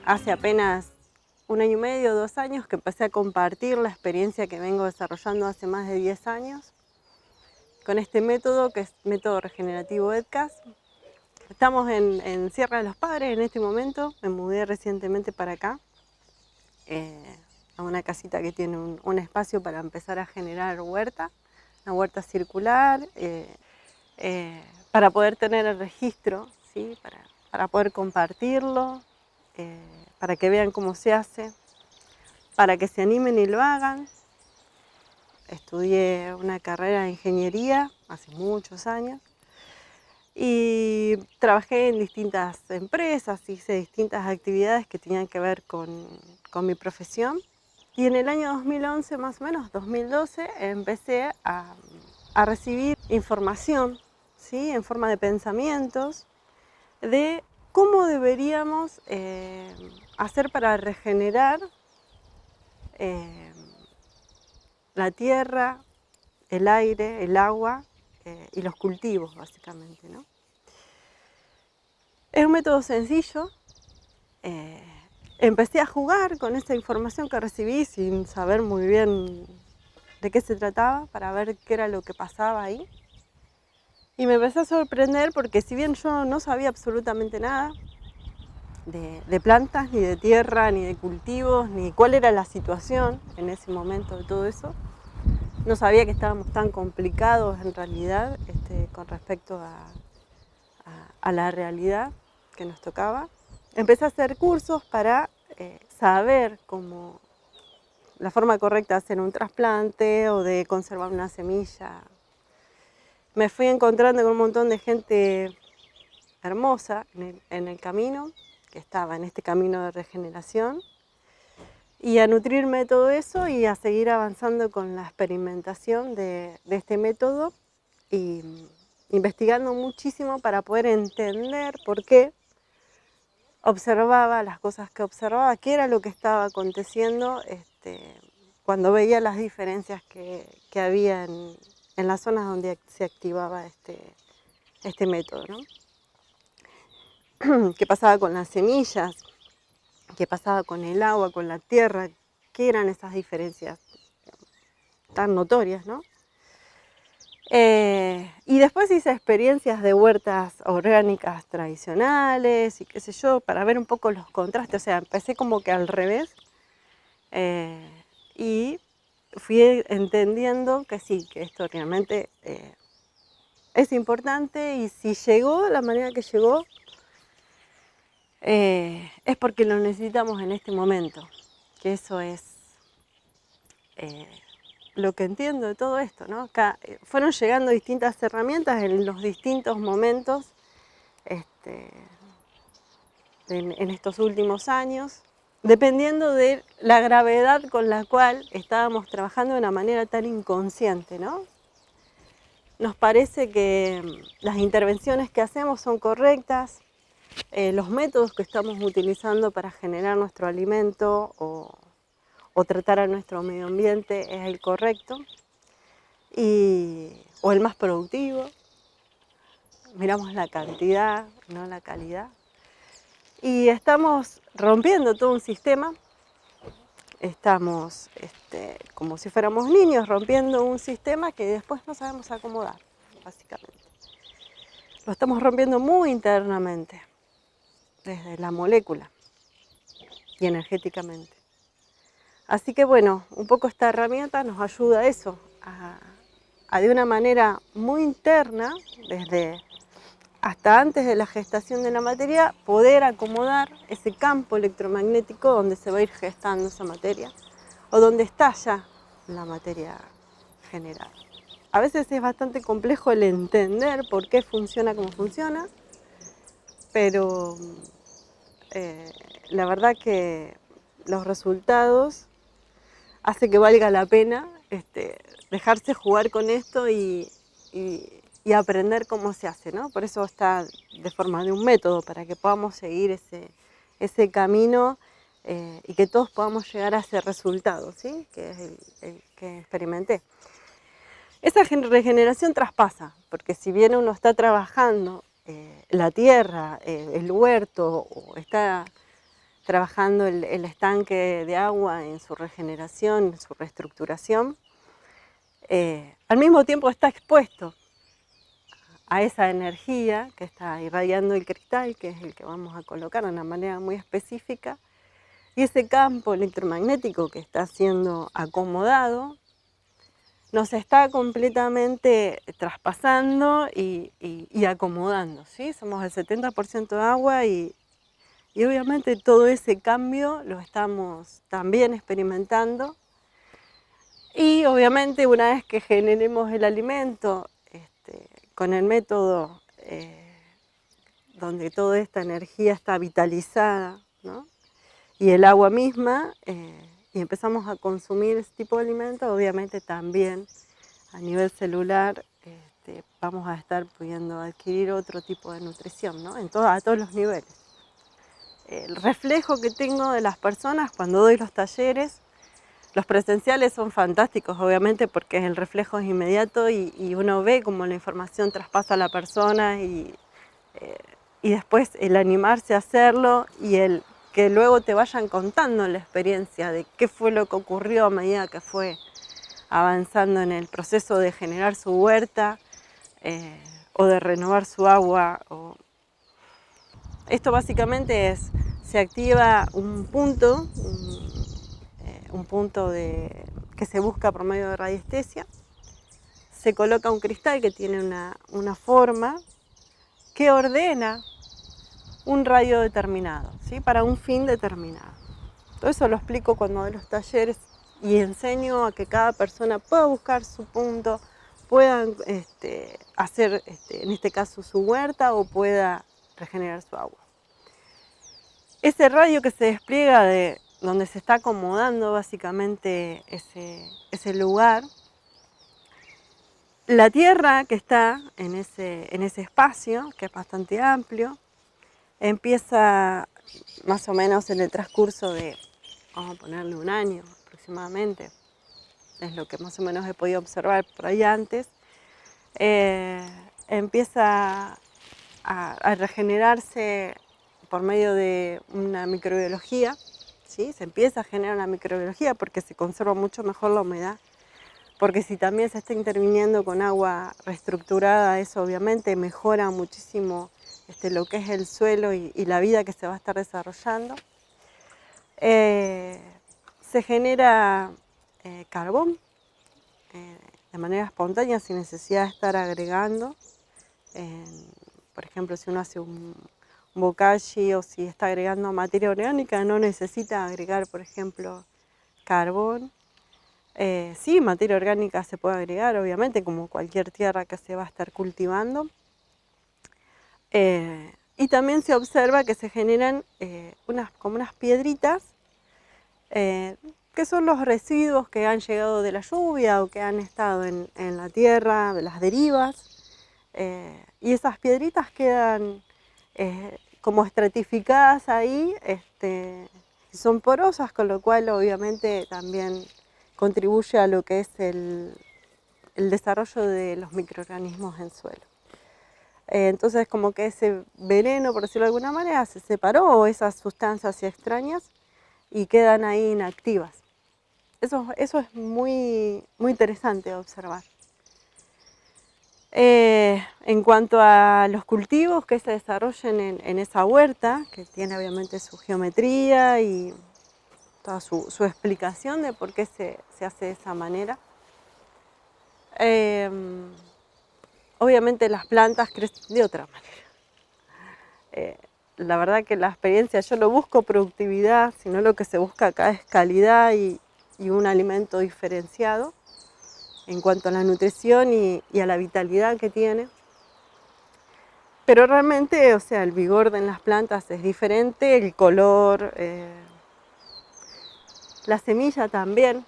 Hace apenas 1 año y medio, 2 años, que empecé a compartir la experiencia que vengo desarrollando hace más de 10 años con este método, que es método regenerativo EDCAS. Estamos en Sierra de los Padres en este momento. Me mudé recientemente para acá, a una casita que tiene un espacio para empezar a generar huerta, una huerta circular, para poder tener el registro, ¿sí? Para poder compartirlo, para que vean cómo se hace, para que se animen y lo hagan. Estudié una carrera de ingeniería hace muchos años y trabajé en distintas empresas, hice distintas actividades que tenían que ver con mi profesión. Y en el año 2011, más o menos, 2012, empecé a recibir información, ¿sí? En forma de pensamientos de cómo deberíamos hacer para regenerar la tierra, el aire, el agua y los cultivos, básicamente, ¿no? Es un método sencillo. Empecé a jugar con esa información que recibí sin saber muy bien de qué se trataba, para ver qué era lo que pasaba ahí. Y me empecé a sorprender porque, si bien yo no sabía absolutamente nada de plantas, ni de tierra, ni de cultivos, ni cuál era la situación en ese momento de todo eso, no sabía que estábamos tan complicados en realidad con respecto a la realidad que nos tocaba. Empecé a hacer cursos para saber cómo la forma correcta de hacer un trasplante o de conservar una semilla. Me fui encontrando con un montón de gente hermosa en el camino, que estaba en este camino de regeneración, y a nutrirme de todo eso y a seguir avanzando con la experimentación de este método y investigando muchísimo para poder entender por qué observaba las cosas que observaba, qué era lo que estaba aconteciendo cuando veía las diferencias que había en las zonas donde se activaba este método, ¿no? ¿Qué pasaba con las semillas? ¿Qué pasaba con el agua, con la tierra? ¿Qué eran esas diferencias tan notorias, ¿no? Y después hice experiencias de huertas orgánicas tradicionales y qué sé yo, para ver un poco los contrastes. O sea, empecé como que al revés y fui entendiendo que sí, que esto realmente es importante, y si llegó de la manera que llegó, es porque lo necesitamos en este momento, que eso es lo que entiendo de todo esto, ¿no? Acá fueron llegando distintas herramientas en los distintos momentos en estos últimos años, dependiendo de la gravedad con la cual estábamos trabajando de una manera tan inconsciente, ¿no? Nos parece que las intervenciones que hacemos son correctas, los métodos que estamos utilizando para generar nuestro alimento o tratar a nuestro medio ambiente es el correcto o el más productivo. Miramos la cantidad, no la calidad. Y estamos rompiendo todo un sistema. Estamos como si fuéramos niños rompiendo un sistema que después no sabemos acomodar, básicamente. lo estamos rompiendo muy internamente, desde la molécula y energéticamente. Así que bueno, un poco esta herramienta nos ayuda a eso, a de una manera muy interna, desde hasta antes de la gestación de la materia, poder acomodar ese campo electromagnético donde se va a ir gestando esa materia, o donde está ya la materia generada. A veces es bastante complejo el entender por qué funciona como funciona, pero la verdad que los resultados hace que valga la pena dejarse jugar con esto y aprender cómo se hace, ¿no? Por eso está de forma de un método, para que podamos seguir ese camino y que todos podamos llegar a ese resultado, ¿sí? Que es el que experimenté. Esa regeneración traspasa, porque si bien uno está trabajando la tierra, el huerto, o está trabajando el estanque de agua en su regeneración, en su reestructuración, al mismo tiempo está expuesto a esa energía que está irradiando el cristal, que es el que vamos a colocar de una manera muy específica, y ese campo electromagnético que está siendo acomodado nos está completamente traspasando y acomodando, ¿sí? Somos el 70% de agua y obviamente todo ese cambio lo estamos también experimentando. Y obviamente una vez que generemos el alimento con el método donde toda esta energía está vitalizada, ¿no? Y el agua misma, y empezamos a consumir ese tipo de alimentos, obviamente también a nivel celular vamos a estar pudiendo adquirir otro tipo de nutrición, ¿no? A todos los niveles. El reflejo que tengo de las personas cuando doy los talleres, los presenciales son fantásticos, obviamente, porque el reflejo es inmediato y uno ve cómo la información traspasa a la persona y después el animarse a hacerlo y el que luego te vayan contando la experiencia de qué fue lo que ocurrió a medida que fue avanzando en el proceso de generar su huerta o de renovar su agua. Esto básicamente se activa un punto que se busca por medio de radiestesia. Se coloca un cristal que tiene una forma que ordena un radio determinado, ¿sí? Para un fin determinado. Todo eso lo explico cuando doy los talleres y enseño a que cada persona pueda buscar su punto, pueda hacer, en este caso, su huerta o pueda regenerar su agua. Ese radio que se despliega de donde se está acomodando básicamente ese lugar, la tierra que está en ese espacio, que es bastante amplio, empieza más o menos en el transcurso de, vamos a ponerle un año aproximadamente, es lo que más o menos he podido observar por ahí antes, empieza a regenerarse por medio de una microbiología, ¿sí? Se empieza a generar una microbiología porque se conserva mucho mejor la humedad, porque si también se está interviniendo con agua reestructurada, eso obviamente mejora muchísimo lo que es el suelo y la vida que se va a estar desarrollando. Se genera carbón de manera espontánea sin necesidad de estar agregando. Por ejemplo, si uno hace un bokashi o si está agregando materia orgánica, no necesita agregar, por ejemplo, carbón. Sí, materia orgánica se puede agregar, obviamente, como cualquier tierra que se va a estar cultivando. Y también se observa que se generan como unas piedritas, que son los residuos que han llegado de la lluvia o que han estado en la tierra, de las derivas. Y esas piedritas quedan como estratificadas ahí, y son porosas, con lo cual obviamente también contribuye a lo que es el desarrollo de los microorganismos en suelo. Entonces como que ese veneno, por decirlo de alguna manera, se separó, o esas sustancias extrañas, y quedan ahí inactivas. Eso es muy, muy interesante de observar. En cuanto a los cultivos que se desarrollen en esa huerta, que tiene obviamente su geometría y toda su explicación de por qué se hace de esa manera. Obviamente las plantas crecen de otra manera. La verdad que la experiencia, yo no busco productividad, sino lo que se busca acá es calidad y un alimento diferenciado en cuanto a la nutrición y a la vitalidad que tiene. Pero realmente, o sea, el vigor de las plantas es diferente, el color, la semilla también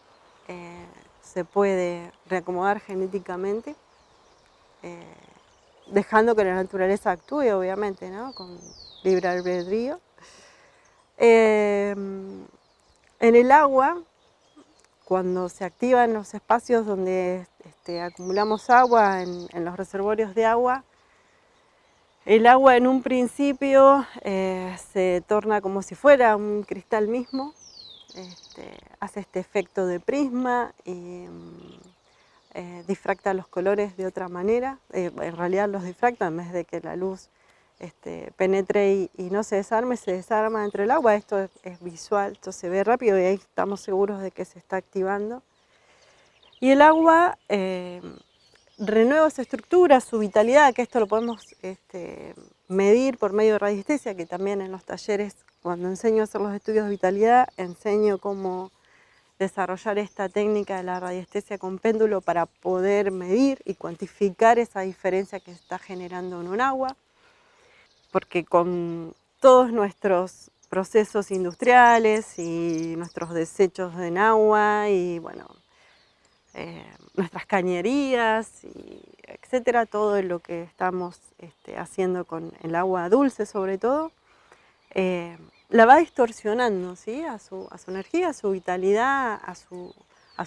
se puede reacomodar genéticamente, dejando que la naturaleza actúe, obviamente, ¿no? Con libre albedrío. En el agua, cuando se activan los espacios donde acumulamos agua en los reservorios de agua, el agua en un principio se torna como si fuera un cristal mismo, hace este efecto de prisma y difracta los colores de otra manera. En realidad los difracta en vez de que la luz penetre y no se desarma dentro del agua. Esto es visual, esto se ve rápido y ahí estamos seguros de que se está activando. Y el agua renueva su estructura, su vitalidad, que esto lo podemos medir por medio de radiestesia, que también en los talleres, cuando enseño a hacer los estudios de vitalidad, enseño cómo desarrollar esta técnica de la radiestesia con péndulo para poder medir y cuantificar esa diferencia que se está generando en un agua, porque con todos nuestros procesos industriales y nuestros desechos en agua y bueno, nuestras cañerías, y etcétera, todo lo que estamos haciendo con el agua dulce sobre todo, la va distorsionando, ¿sí? a su energía, a su vitalidad, a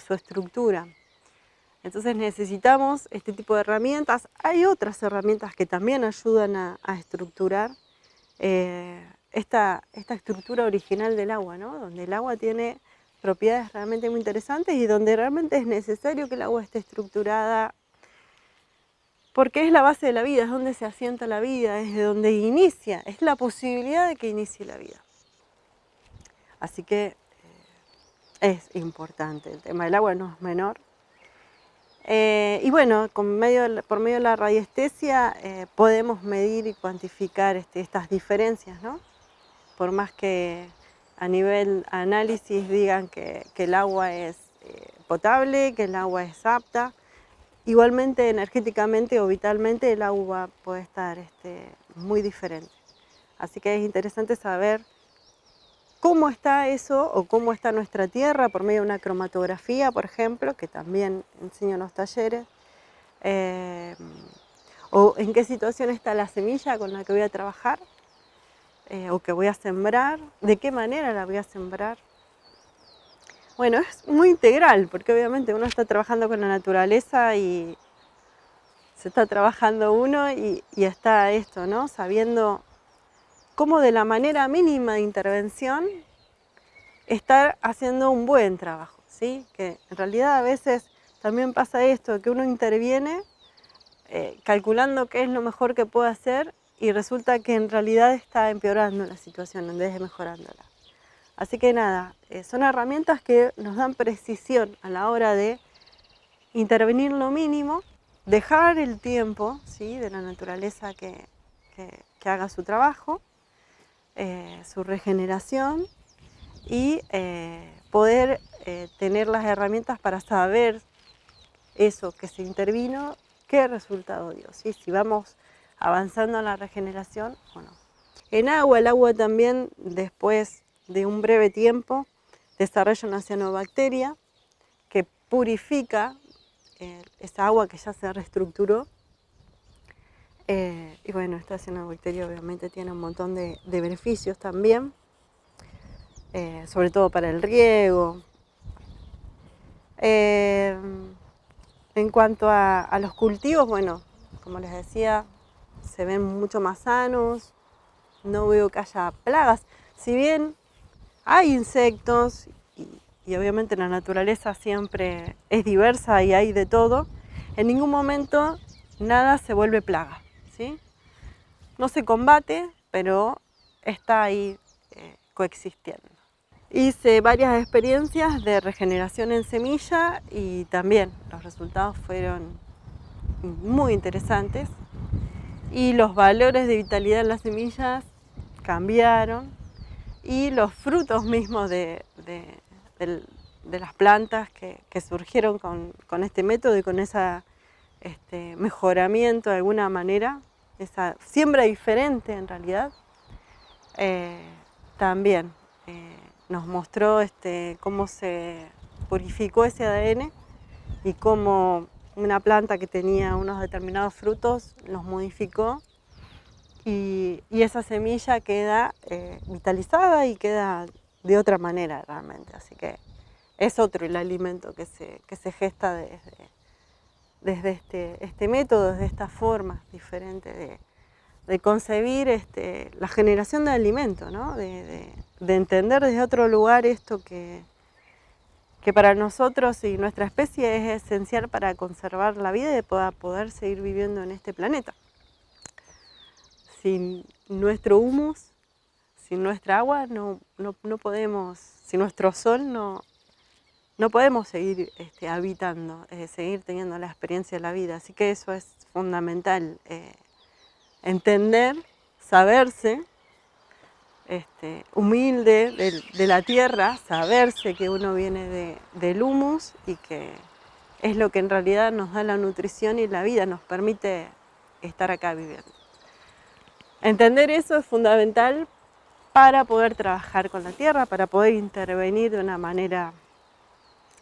su estructura. Entonces necesitamos este tipo de herramientas. Hay otras herramientas que también ayudan a estructurar esta estructura original del agua, ¿no? Donde el agua tiene propiedades realmente muy interesantes y donde realmente es necesario que el agua esté estructurada porque es la base de la vida, es donde se asienta la vida, es de donde inicia, es la posibilidad de que inicie la vida. Así que es importante, el tema del agua no es menor. Y bueno, por medio de la radiestesia podemos medir y cuantificar estas diferencias, ¿no? Por más que a nivel análisis digan que el agua es potable, que el agua es apta, igualmente energéticamente o vitalmente el agua puede estar muy diferente. Así que es interesante saber cómo está eso o cómo está nuestra tierra por medio de una cromatografía, por ejemplo, que también enseño en los talleres, o en qué situación está la semilla con la que voy a trabajar, o que voy a sembrar, de qué manera la voy a sembrar. Bueno, es muy integral, porque obviamente uno está trabajando con la naturaleza y se está trabajando uno y está esto, ¿no? Sabiendo cómo de la manera mínima de intervención estar haciendo un buen trabajo, ¿sí? Que en realidad a veces también pasa esto, que uno interviene calculando qué es lo mejor que puede hacer y resulta que en realidad está empeorando la situación en vez de mejorándola. Así que nada, son herramientas que nos dan precisión a la hora de intervenir lo mínimo, dejar el tiempo, ¿sí? De la naturaleza que haga su trabajo, su regeneración y poder tener las herramientas para saber eso que se intervino, qué resultado dio, ¿sí? Si vamos avanzando en la regeneración o no. En agua, el agua también después de un breve tiempo desarrolla una cianobacteria que purifica esa agua que ya se reestructuró. Y bueno, esta cianobacteria obviamente tiene un montón de beneficios también, sobre todo para el riego. En cuanto a los cultivos, bueno, como les decía, se ven mucho más sanos, no veo que haya plagas. Si bien hay insectos y obviamente la naturaleza siempre es diversa y hay de todo, en ningún momento nada se vuelve plaga, ¿sí? No se combate, pero está ahí coexistiendo. Hice varias experiencias de regeneración en semilla y también los resultados fueron muy interesantes y los valores de vitalidad en las semillas cambiaron y los frutos mismos de las plantas que surgieron con este método y con ese mejoramiento de alguna manera, esa siembra diferente en realidad, también nos mostró cómo se purificó ese ADN y cómo una planta que tenía unos determinados frutos los modificó y esa semilla queda vitalizada y queda de otra manera realmente. Así que es otro el alimento que se gesta desde este método, desde esta forma diferente de concebir la generación de alimento, ¿no? de entender desde otro lugar esto que para nosotros y nuestra especie es esencial para conservar la vida y poder seguir viviendo en este planeta. Sin nuestro humus, sin nuestra agua, no podemos, sin nuestro sol, no podemos seguir habitando, seguir teniendo la experiencia de la vida. Así que eso es fundamental, entender, saberse, humilde de la tierra, saberse que uno viene del humus y que es lo que en realidad nos da la nutrición y la vida, nos permite estar acá viviendo. Entender eso es fundamental para poder trabajar con la tierra, para poder intervenir de una manera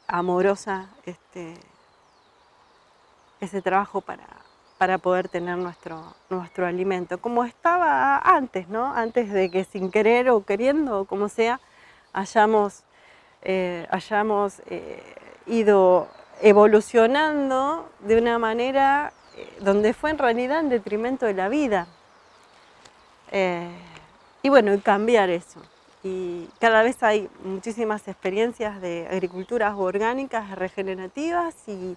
amorosa ese trabajo para poder tener nuestro alimento, como estaba antes, ¿no? Antes de que sin querer o queriendo, o como sea, hayamos ido evolucionando de una manera donde fue en realidad en detrimento de la vida. Y bueno, y cambiar eso. Y cada vez hay muchísimas experiencias de agriculturas orgánicas, regenerativas y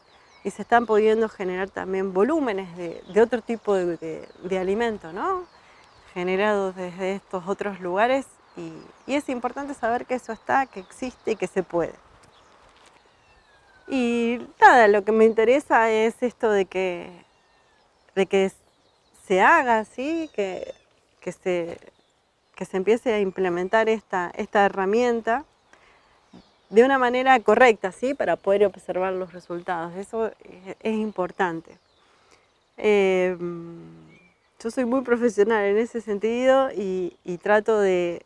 se están pudiendo generar también volúmenes de otro tipo de alimento, ¿no? Generados desde estos otros lugares y es importante saber que eso está, que existe y que se puede. Y nada, lo que me interesa es esto de que se haga, ¿sí? que se empiece a implementar esta herramienta de una manera correcta, ¿sí? Para poder observar los resultados. Eso es importante. Yo soy muy profesional en ese sentido y trato de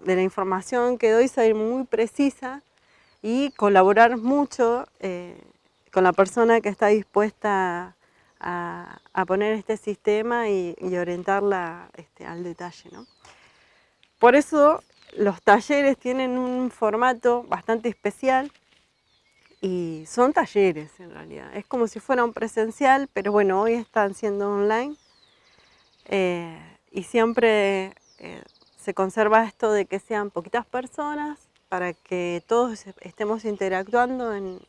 la información que doy ser muy precisa y colaborar mucho con la persona que está dispuesta a poner este sistema y orientarla al detalle, ¿no? Por eso los talleres tienen un formato bastante especial y son talleres en realidad. Es como si fuera un presencial, pero bueno, hoy están siendo online y siempre se conserva esto de que sean poquitas personas para que todos estemos interactuando en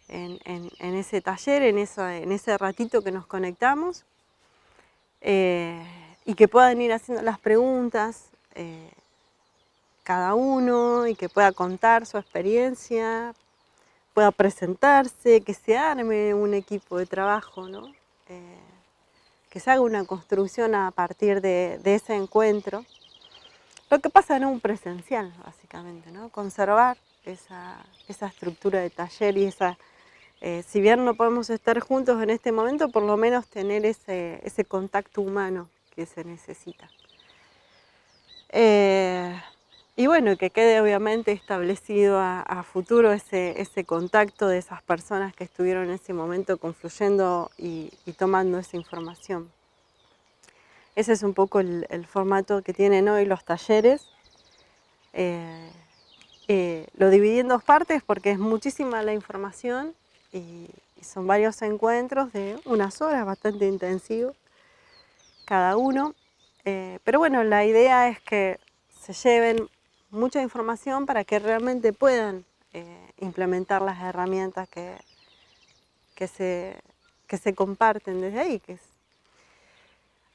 ese taller, en ese ratito que nos conectamos y que puedan ir haciendo las preguntas cada uno y que pueda contar su experiencia, pueda presentarse, que se arme un equipo de trabajo, ¿no? Que se haga una construcción a partir de ese encuentro. Lo que pasa en un presencial, básicamente, ¿no? Conservar esa estructura de taller y si bien no podemos estar juntos en este momento, por lo menos tener ese contacto humano que se necesita. Y bueno, que quede obviamente establecido a futuro ese contacto de esas personas que estuvieron en ese momento confluyendo y tomando esa información. Ese es un poco el formato que tienen hoy los talleres. Lo dividí en dos partes porque es muchísima la información y son varios encuentros de unas horas, bastante intensivos cada uno. Pero bueno, la idea es que se lleven mucha información para que realmente puedan implementar las herramientas que se que se comparten desde ahí, que es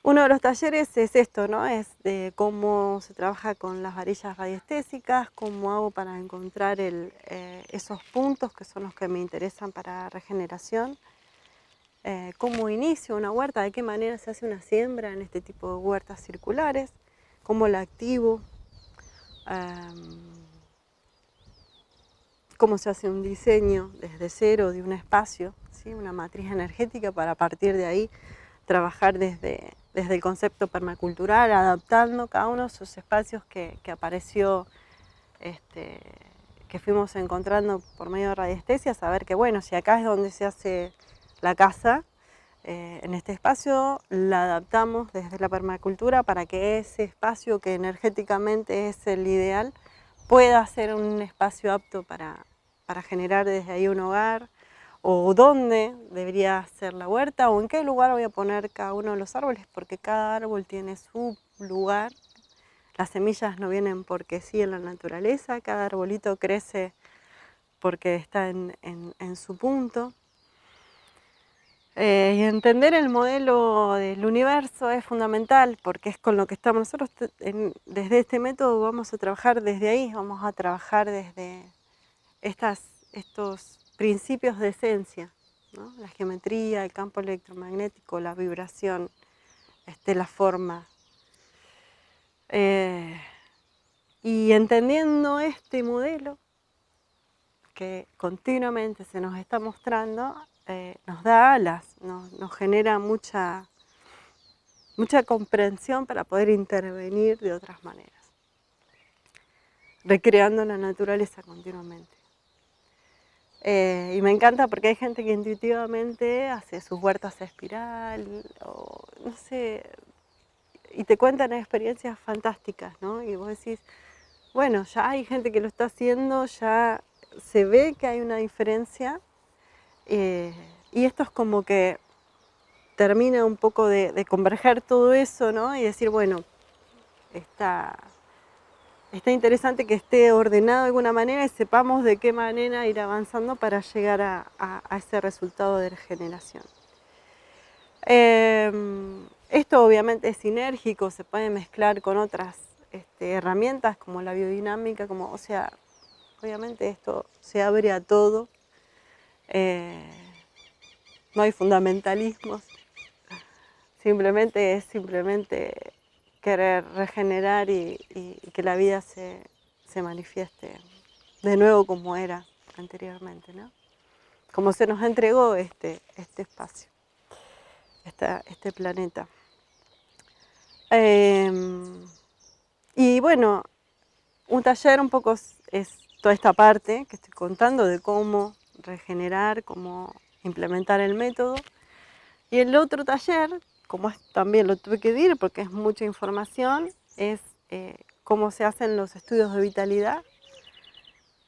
uno de los talleres es esto, ¿no? Es de cómo se trabaja con las varillas radiestésicas, cómo hago para encontrar esos puntos que son los que me interesan para regeneración, cómo inicio una huerta, de qué manera se hace una siembra en este tipo de huertas circulares, cómo la activo, cómo se hace un diseño desde cero de un espacio, ¿sí? Una matriz energética para a partir de ahí trabajar desde el concepto permacultural, adaptando cada uno de esos espacios que apareció, que fuimos encontrando por medio de radiestesia, saber que bueno, si acá es donde se hace la casa, en este espacio la adaptamos desde la permacultura para que ese espacio que energéticamente es el ideal pueda ser un espacio apto para generar desde ahí un hogar, o dónde debería ser la huerta, o en qué lugar voy a poner cada uno de los árboles, porque cada árbol tiene su lugar. Las semillas no vienen porque sí en la naturaleza, cada arbolito crece porque está en su punto. Y entender el modelo del universo es fundamental, porque es con lo que estamos nosotros, desde este método vamos a trabajar desde ahí, vamos a trabajar desde estos principios de esencia, ¿no? La geometría, el campo electromagnético, la vibración, la forma. Y entendiendo este modelo que continuamente se nos está mostrando, nos da alas, nos genera mucha comprensión para poder intervenir de otras maneras, recreando la naturaleza continuamente. Y me encanta porque hay gente que intuitivamente hace sus huertas a espiral, o no sé, y te cuentan experiencias fantásticas, ¿no? Y vos decís, bueno, ya hay gente que lo está haciendo, ya se ve que hay una diferencia, y esto es como que termina un poco de converger todo eso, ¿no? Y decir, bueno, está interesante que esté ordenado de alguna manera y sepamos de qué manera ir avanzando para llegar a ese resultado de regeneración. Esto obviamente es sinérgico, se puede mezclar con otras herramientas como la biodinámica, o sea, obviamente esto se abre a todo, no hay fundamentalismos, simplemente es querer regenerar y que la vida se manifieste de nuevo como era anteriormente, ¿no? Como se nos entregó este espacio, este planeta. Y bueno, un taller un poco es toda esta parte que estoy contando de cómo regenerar, cómo implementar el método. Y el otro taller, como también lo tuve que decir porque es mucha información, es cómo se hacen los estudios de vitalidad,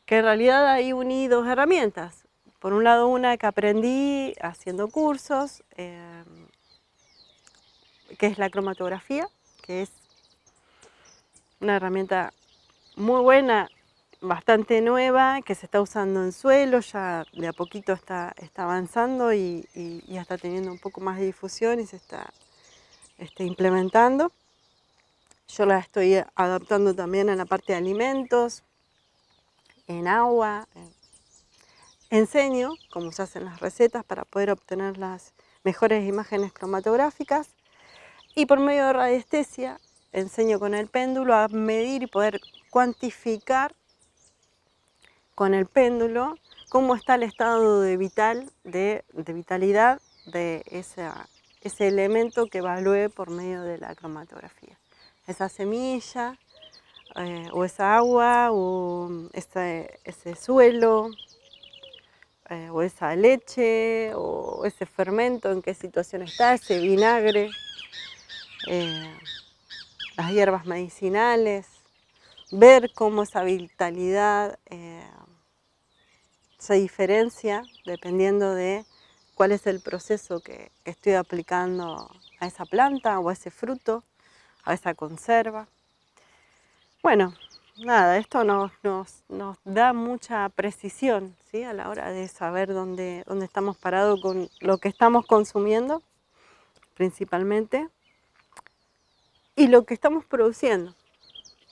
que en realidad ahí uní dos herramientas. Por un lado, una que aprendí haciendo cursos, que es la cromatografía, que es una herramienta muy buena, bastante nueva, que se está usando en suelo, ya de a poquito está avanzando y ya está teniendo un poco más de difusión y se está implementando. Yo la estoy adaptando también en la parte de alimentos, en agua. Enseño cómo se hacen las recetas para poder obtener las mejores imágenes cromatográficas, y por medio de radiestesia enseño con el péndulo a medir y poder cuantificar con el péndulo cómo está el estado de vitalidad de ese elemento que evalúe por medio de la cromatografía. Esa semilla, o esa agua, o ese suelo, o esa leche, o ese fermento, en qué situación está, ese vinagre, las hierbas medicinales, ver cómo esa vitalidad se diferencia dependiendo de cuál es el proceso que estoy aplicando a esa planta o a ese fruto, a esa conserva. Bueno, nada, esto nos da mucha precisión, ¿sí? A la hora de saber dónde estamos parados con lo que estamos consumiendo, principalmente, y lo que estamos produciendo,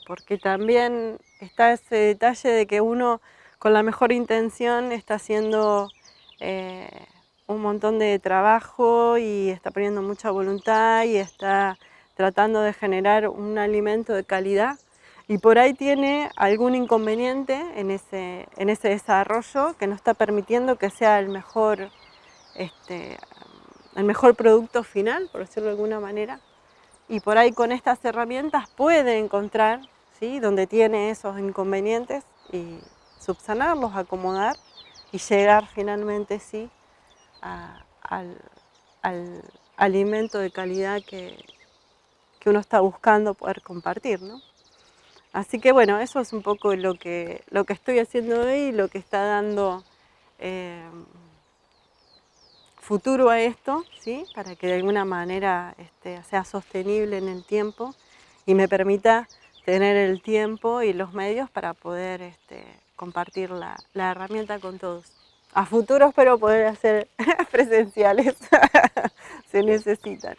porque también está ese detalle de que uno con la mejor intención está haciendo un montón de trabajo y está poniendo mucha voluntad y está tratando de generar un alimento de calidad y por ahí tiene algún inconveniente en ese desarrollo que no está permitiendo que sea el mejor producto final, por decirlo de alguna manera. Y por ahí con estas herramientas puede encontrar, ¿sí?, donde tiene esos inconvenientes y subsanarlos, acomodar y llegar finalmente, sí, al alimento de calidad que uno está buscando poder compartir, ¿no? Así que bueno, eso es un poco lo que estoy haciendo hoy y lo que está dando eh, futuro a esto, ¿sí?, para que de alguna manera sea sostenible en el tiempo y me permita tener el tiempo y los medios para poder compartir la herramienta con todos. A futuro espero poder hacer presenciales, se necesitan.